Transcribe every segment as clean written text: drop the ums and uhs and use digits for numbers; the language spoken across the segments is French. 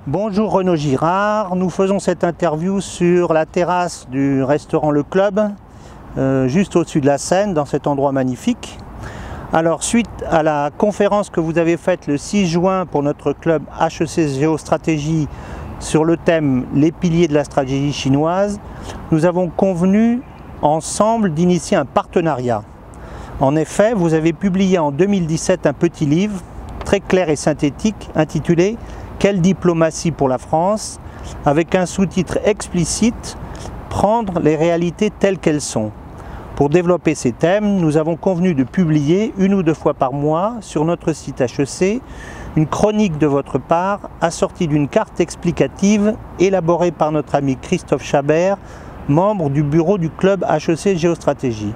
Bonjour Renaud Girard, nous faisons cette interview sur la terrasse du restaurant Le Club, juste au-dessus de la Seine, dans cet endroit magnifique. Alors suite à la conférence que vous avez faite le 6 juin pour notre club HEC Géostratégie sur le thème « Les piliers de la stratégie chinoise », nous avons convenu ensemble d'initier un partenariat. En effet, vous avez publié en 2017 un petit livre très clair et synthétique intitulé « Quelle diplomatie pour la France ?» avec un sous-titre explicite « Prendre les réalités telles qu'elles sont ». Pour développer ces thèmes, nous avons convenu de publier 1 ou 2 fois par mois sur notre site HEC une chronique de votre part assortie d'une carte explicative élaborée par notre ami Christophe Chabert, membre du bureau du club HEC Géostratégie.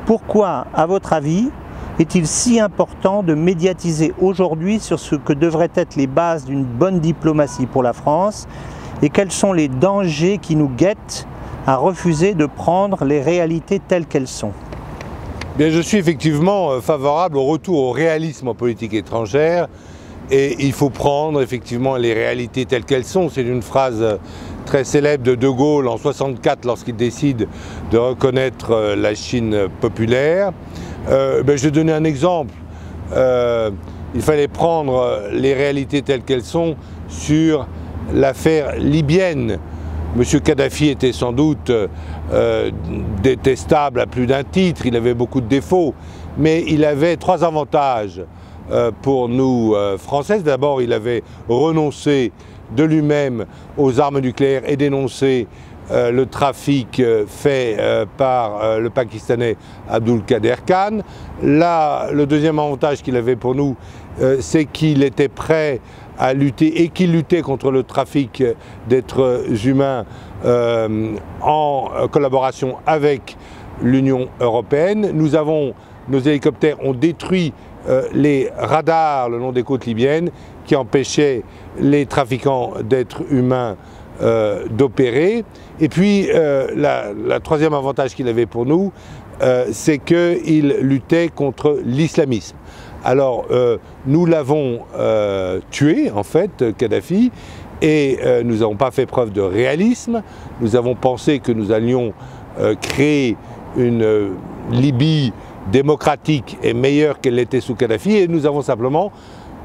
Pourquoi, à votre avis, est-il si important de médiatiser aujourd'hui sur ce que devraient être les bases d'une bonne diplomatie pour la France et quels sont les dangers qui nous guettent à refuser de prendre les réalités telles qu'elles sont? Bien, je suis effectivement favorable au retour au réalisme en politique étrangère et il faut prendre effectivement les réalités telles qu'elles sont. C'est une phrase très célèbre de Gaulle en 1964 lorsqu'il décide de reconnaître la Chine populaire. Je vais donner un exemple. Il fallait prendre les réalités telles qu'elles sont sur l'affaire libyenne. M. Kadhafi était sans doute détestable à plus d'un titre, il avait beaucoup de défauts, mais il avait 3 avantages pour nous Françaises. D'abord, il avait renoncé de lui-même aux armes nucléaires et dénoncé le trafic fait par le Pakistanais Abdul Qader Khan. Là, le deuxième avantage qu'il avait pour nous, c'est qu'il était prêt à lutter et qu'il luttait contre le trafic d'êtres humains en collaboration avec l'Union européenne. Nos hélicoptères ont détruit les radars le long des côtes libyennes qui empêchaient les trafiquants d'êtres humains d'opérer. Et puis, la troisième avantage qu'il avait pour nous, c'est qu'il luttait contre l'islamisme. Alors, nous l'avons tué, en fait, Kadhafi, et nous n'avons pas fait preuve de réalisme. Nous avons pensé que nous allions créer une Libye démocratique et meilleure qu'elle l'était sous Kadhafi, et nous avons simplement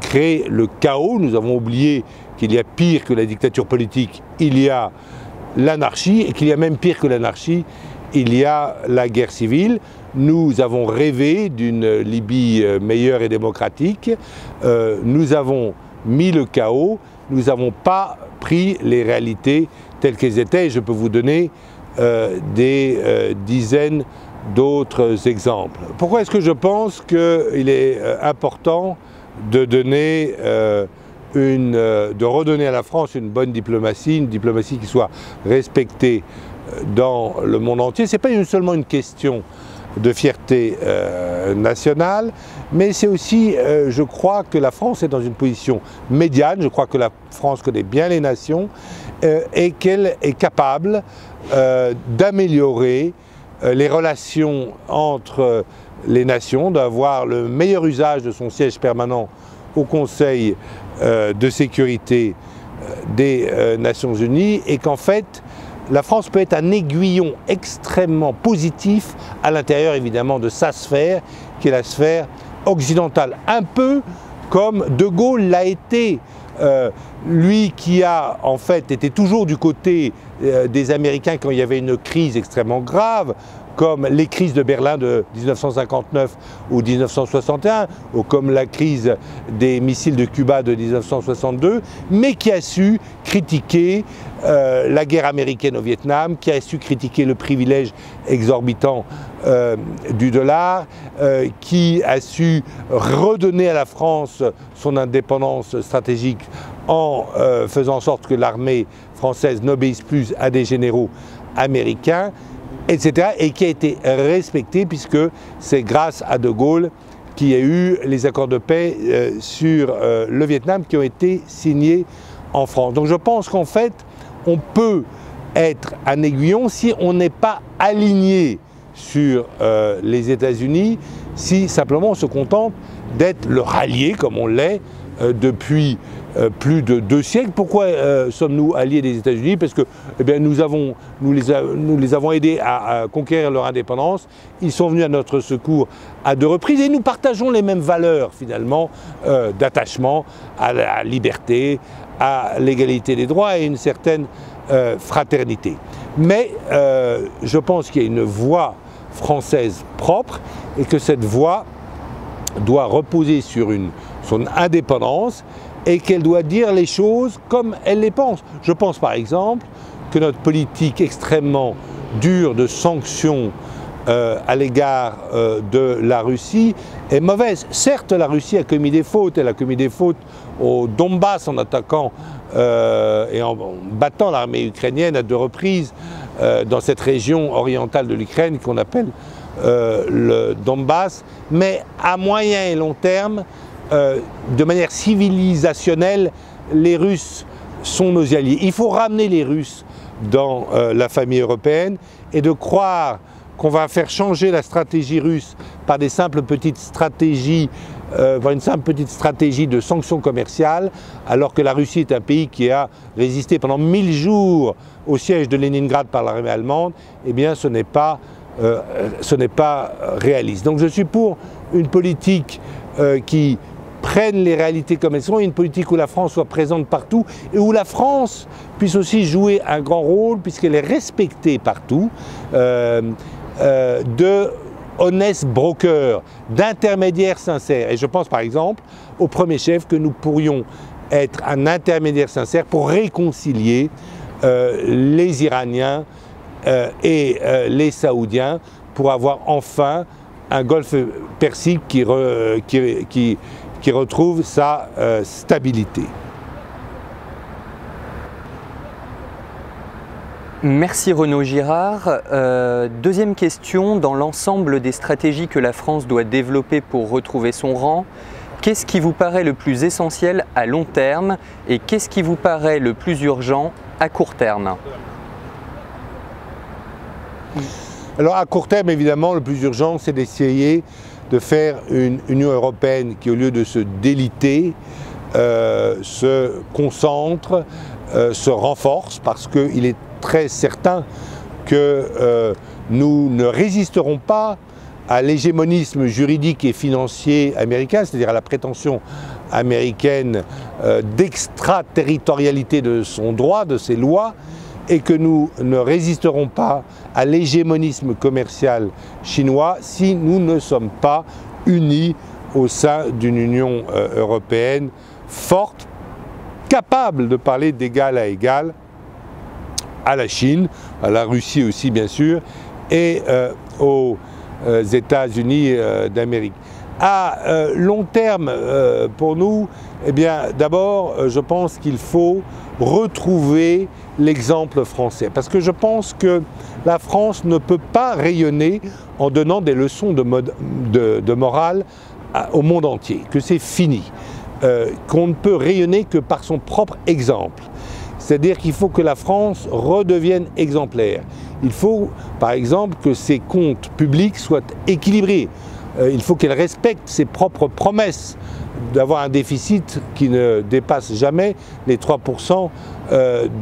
créé le chaos. Nous avons oublié qu'il y a pire que la dictature politique, il y a l'anarchie, et qu'il y a même pire que l'anarchie, il y a la guerre civile. Nous avons rêvé d'une Libye meilleure et démocratique, nous avons mis le chaos, nous n'avons pas pris les réalités telles qu'elles étaient, et je peux vous donner des dizaines d'autres exemples. Pourquoi est-ce que je pense qu'il est important de donner de redonner à la France une bonne diplomatie, une diplomatie qui soit respectée dans le monde entier? Ce n'est pas seulement une question de fierté nationale, mais c'est aussi, je crois que la France est dans une position médiane, je crois que la France connaît bien les nations et qu'elle est capable d'améliorer les relations entre les nations, d'avoir le meilleur usage de son siège permanent au Conseil de sécurité des Nations Unies, et qu'en fait, la France peut être un aiguillon extrêmement positif à l'intérieur évidemment de sa sphère, qui est la sphère occidentale. Un peu comme De Gaulle l'a été, lui qui a en fait été toujours du côté des Américains quand il y avait une crise extrêmement grave, comme les crises de Berlin de 1959 ou 1961, ou comme la crise des missiles de Cuba de 1962, mais qui a su critiquer la guerre américaine au Vietnam, qui a su critiquer le privilège exorbitant du dollar, qui a su redonner à la France son indépendance stratégique en faisant en sorte que l'armée française n'obéisse plus à des généraux américains, etc., et qui a été respecté puisque c'est grâce à De Gaulle qu'il y a eu les accords de paix sur le Vietnam qui ont été signés en France. Donc je pense qu'en fait, on peut être un aiguillon si on n'est pas aligné sur les États-Unis, si simplement on se contente d'être le rallié, comme on l'est, depuis plus de 2 siècles. Pourquoi sommes-nous alliés des États-Unis? Parce que eh bien, nous les avons aidés à conquérir leur indépendance. Ils sont venus à notre secours à 2 reprises et nous partageons les mêmes valeurs finalement d'attachement à la liberté, à l'égalité des droits et une certaine fraternité. Mais je pense qu'il y a une voie française propre et que cette voie doit reposer sur son indépendance et qu'elle doit dire les choses comme elle les pense. Je pense par exemple que notre politique extrêmement dure de sanctions à l'égard de la Russie est mauvaise. Certes, la Russie a commis des fautes, elle a commis des fautes au Donbass en attaquant et en battant l'armée ukrainienne à 2 reprises dans cette région orientale de l'Ukraine qu'on appelle le Donbass, mais à moyen et long terme, de manière civilisationnelle, les Russes sont nos alliés. Il faut ramener les Russes dans la famille européenne et de croire qu'on va faire changer la stratégie russe par des simples petites stratégies, une simple petite stratégie de sanctions commerciales, alors que la Russie est un pays qui a résisté pendant 1000 jours au siège de Leningrad par l'armée allemande, eh bien ce n'est pas réaliste. Donc je suis pour une politique qui prenne les réalités comme elles sont, une politique où la France soit présente partout et où la France puisse aussi jouer un grand rôle puisqu'elle est respectée partout, de honest brokers, d'intermédiaires sincères. Et je pense par exemple au premier chef que nous pourrions être un intermédiaire sincère pour réconcilier les Iraniens et les Saoudiens pour avoir enfin un golfe Persique qui retrouve sa stabilité. Merci Renaud Girard. Deuxième question, dans l'ensemble des stratégies que la France doit développer pour retrouver son rang, qu'est-ce qui vous paraît le plus essentiel à long terme et qu'est-ce qui vous paraît le plus urgent à court terme? Alors à court terme, évidemment, le plus urgent, c'est d'essayer de faire une Union européenne qui, au lieu de se déliter, se concentre, se renforce, parce qu'il est très certain que nous ne résisterons pas à l'hégémonisme juridique et financier américain, c'est-à-dire à la prétention américaine d'extraterritorialité de son droit, de ses lois, et que nous ne résisterons pas à l'hégémonisme commercial chinois si nous ne sommes pas unis au sein d'une Union européenne forte, capable de parler d'égal à égal à la Chine, à la Russie aussi bien sûr, et aux États-Unis d'Amérique. À long terme, pour nous, eh bien, d'abord, je pense qu'il faut retrouver l'exemple français. Parce que je pense que la France ne peut pas rayonner en donnant des leçons de morale au monde entier, que c'est fini, qu'on ne peut rayonner que par son propre exemple. C'est-à-dire qu'il faut que la France redevienne exemplaire. Il faut, par exemple, que ses comptes publics soient équilibrés. Il faut qu'elle respecte ses propres promesses d'avoir un déficit qui ne dépasse jamais les 3%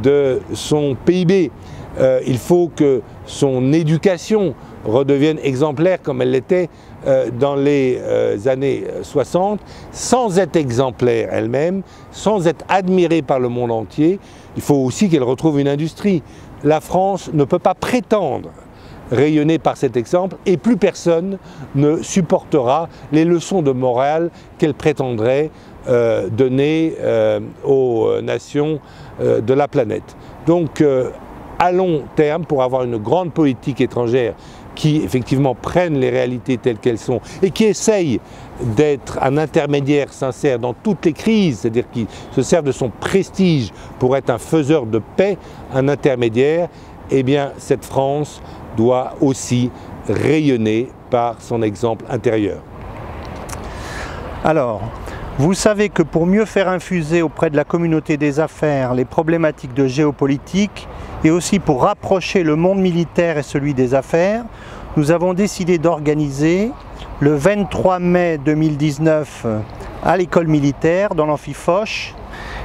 de son PIB. Il faut que son éducation redevienne exemplaire comme elle l'était dans les années 60, sans être exemplaire elle-même, sans être admirée par le monde entier. Il faut aussi qu'elle retrouve une industrie. La France ne peut pas prétendre rayonner par cet exemple et plus personne ne supportera les leçons de morale qu'elle prétendrait donner aux nations de la planète. Donc à long terme, pour avoir une grande politique étrangère qui effectivement prenne les réalités telles qu'elles sont et qui essaye d'être un intermédiaire sincère dans toutes les crises, c'est-à-dire qui se serve de son prestige pour être un faiseur de paix, un intermédiaire, eh bien cette France doit aussi rayonner par son exemple intérieur. Alors, vous savez que pour mieux faire infuser auprès de la communauté des affaires les problématiques de géopolitique et aussi pour rapprocher le monde militaire et celui des affaires, nous avons décidé d'organiser le 23 mai 2019 à l'école militaire, dans l'amphi Foch,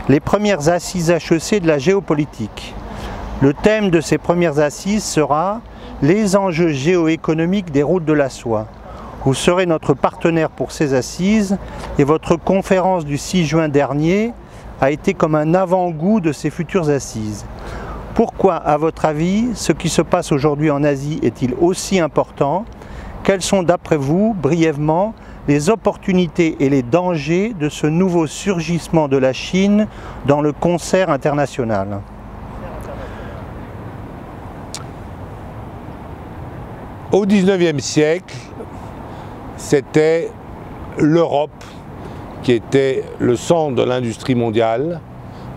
les premières assises HEC de la géopolitique. Le thème de ces premières assises sera « Les enjeux géoéconomiques des routes de la soie ». Vous serez notre partenaire pour ces assises et votre conférence du 6 juin dernier a été comme un avant-goût de ces futures assises. Pourquoi, à votre avis, ce qui se passe aujourd'hui en Asie est-il aussi important? Quels sont, d'après vous, brièvement, les opportunités et les dangers de ce nouveau surgissement de la Chine dans le concert international? Au XIXe siècle, c'était l'Europe qui était le centre de l'industrie mondiale,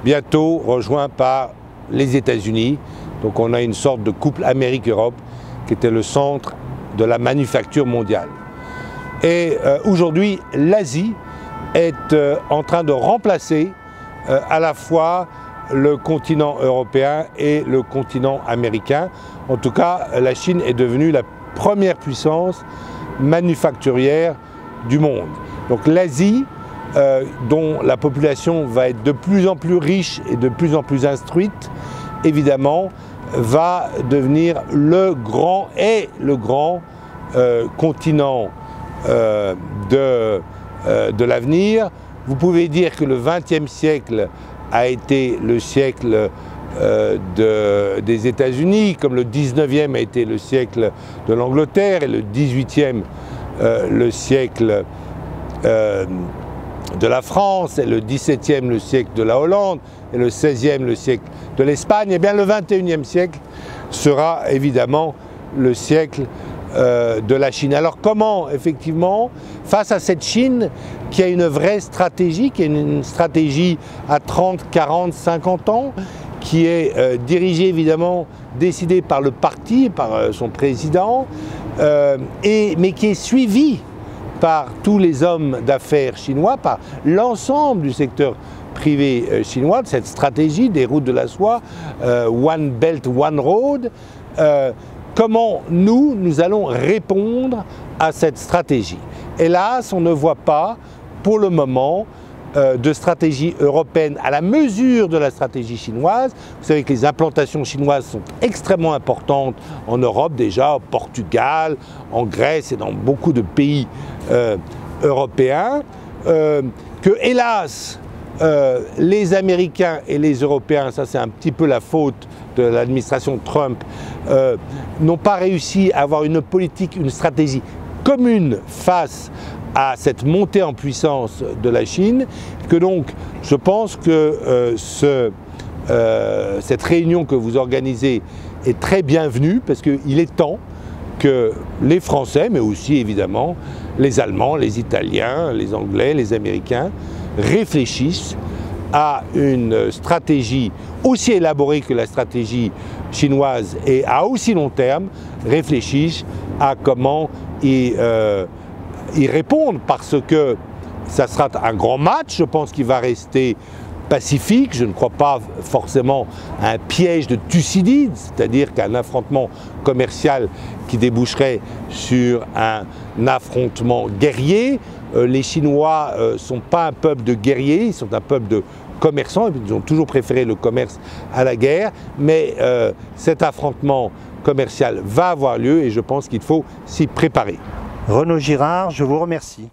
bientôt rejoint par les États-Unis. Donc on a une sorte de couple Amérique-Europe qui était le centre de la manufacture mondiale. Et aujourd'hui, l'Asie est en train de remplacer à la fois le continent européen et le continent américain. En tout cas, la Chine est devenue la première puissance manufacturière du monde. Donc l'Asie, dont la population va être de plus en plus riche et de plus en plus instruite, évidemment, va devenir le grand continent de l'avenir. Vous pouvez dire que le XXe siècle a été le siècle des États-Unis, comme le 19e a été le siècle de l'Angleterre et le 18e le siècle de la France, et le 17e le siècle de la Hollande, et le 16e le siècle de l'Espagne. Et bien le 21e siècle sera évidemment le siècle de la Chine. Alors comment, effectivement, face à cette Chine qui a une vraie stratégie, qui est une stratégie à 30, 40, 50 ans, qui est dirigée évidemment, décidée par le parti, par son président, mais qui est suivie par tous les hommes d'affaires chinois, par l'ensemble du secteur privé chinois, de cette stratégie des routes de la soie, One Belt, One Road. Comment nous allons répondre à cette stratégie? Hélas, on ne voit pas pour le moment de stratégie européenne à la mesure de la stratégie chinoise. Vous savez que les implantations chinoises sont extrêmement importantes en Europe déjà, au Portugal, en Grèce et dans beaucoup de pays européens. Que hélas, les Américains et les Européens, ça c'est un petit peu la faute de l'administration Trump, n'ont pas réussi à avoir une politique, une stratégie commune face à cette montée en puissance de la Chine, que donc je pense que cette réunion que vous organisez est très bienvenue, parce qu'il est temps que les Français, mais aussi évidemment les Allemands, les Italiens, les Anglais, les Américains, réfléchissent à une stratégie aussi élaborée que la stratégie chinoise et à aussi long terme, réfléchissent à comment y répondre, parce que ça sera un grand match. Je pense qu'il va rester pacifique. Je ne crois pas forcément à un piège de Thucydide, c'est-à-dire qu'un affrontement commercial qui déboucherait sur un affrontement guerrier. Les Chinois ne sont pas un peuple de guerriers, ils sont un peuple de commerçants, ils ont toujours préféré le commerce à la guerre, mais cet affrontement commercial va avoir lieu et je pense qu'il faut s'y préparer. Renaud Girard, je vous remercie.